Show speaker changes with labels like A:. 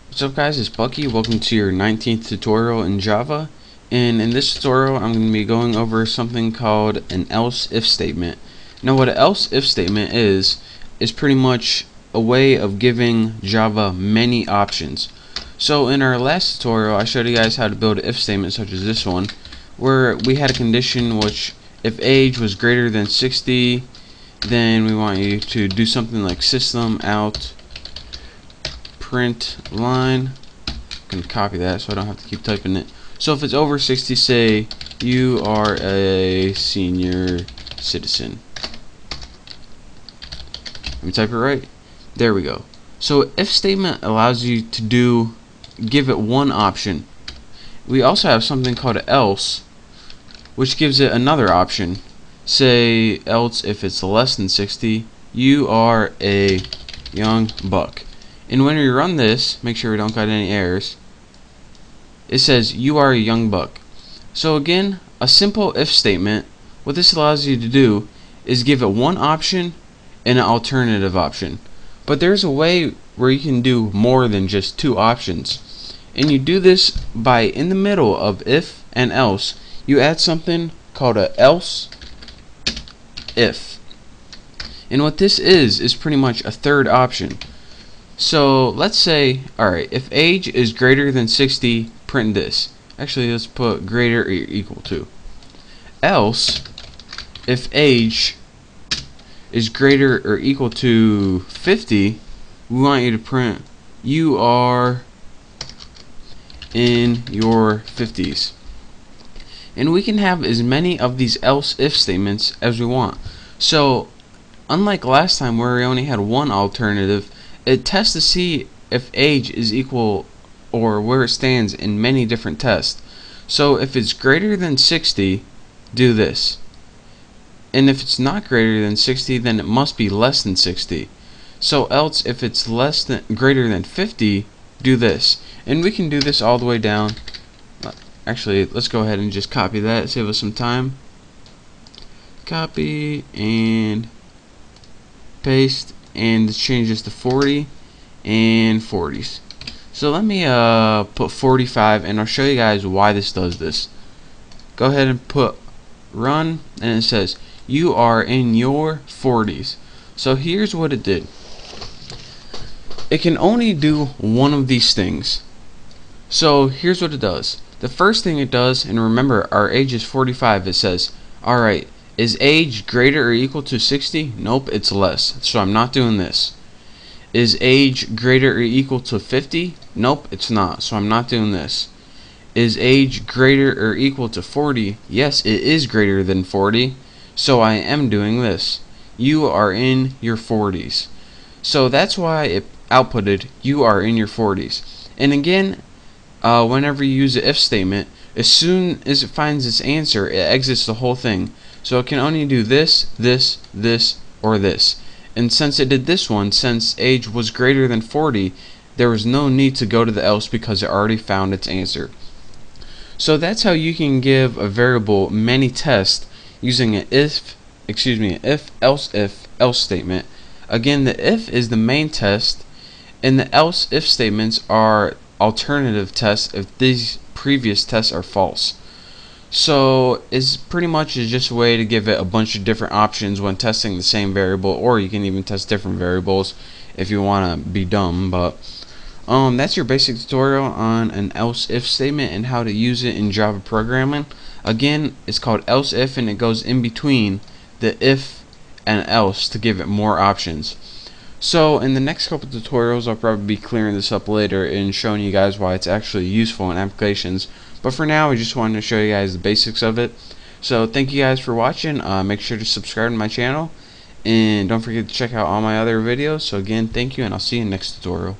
A: What's up guys, it's Bucky. Welcome to your 19th tutorial in Java. And in this tutorial I'm going to be going over something called an else if statement. Now what an else if statement is pretty much a way of giving Java many options. So in our last tutorial I showed you guys how to build an if statement such as this one, where we had a condition which if age was greater than 60, then we want you to do something like system out print line. I'm going to copy that so I don't have to keep typing it. So if it's over 60, say you are a senior citizen. Let me type it right. There we go. So if statement allows you to give it one option. We also have something called an else, which gives it another option. Say else if it's less than 60, you are a young buck. And when we run this, make sure we don't got any errors. It says you are a young buck. So again, a simple if statement, what this allows you to do is give it one option and an alternative option. But there's a way where you can do more than just two options. And you do this by, in the middle of if and else, you add something called a else if. And what this is pretty much a third option. So let's say, alright, if age is greater than 60, print this. Actually, let's put greater or equal to. Else, if age is greater or equal to 50, we want you to print you are in your 50s. And we can have as many of these else if statements as we want. So unlike last time where we only had one alternative, it tests to see if age is equal or where it stands in many different tests. So if it's greater than 60, do this. And if it's not greater than 60, then it must be less than 60. So else if it's greater than 50, do this. And we can do this all the way down. Actually, let's go ahead and just copy that, save us some time. Copy and paste, and change this to 40 and 40s. So let me put 45, and I'll show you guys why this does this. Go ahead and put run, and it says you are in your 40s. So here's what it did. It can only do one of these things. So here's what it does. The first thing it does, and remember our age is 45, it says, alright, is age greater or equal to 60? Nope, it's less, so I'm not doing this. Is age greater or equal to 50? Nope, it's not, so I'm not doing this. Is age greater or equal to 40? Yes, it is greater than 40, so I am doing this. You are in your 40s. So that's why it outputted you are in your 40s. And again, whenever you use the if statement, as soon as it finds its answer, it exits the whole thing. So it can only do this, this, this, or this. And since it did this one, since age was greater than 40, there was no need to go to the else because it already found its answer. So that's how you can give a variable many tests using an if else statement. Again, the if is the main test, and the else if statements are alternative tests if these previous tests are false. So it's pretty much just a way to give it a bunch of different options when testing the same variable, or you can even test different variables if you want to be dumb. But that's your basic tutorial on an else if statement and how to use it in Java programming. Again, it's called else if, and it goes in between the if and else to give it more options. So in the next couple tutorials I'll probably be clearing this up later and showing you guys why it's actually useful in applications. But for now I just wanted to show you guys the basics of it. So thank you guys for watching. Make sure to subscribe to my channel, and don't forget to check out all my other videos. So again, thank you, and I'll see you in the next tutorial.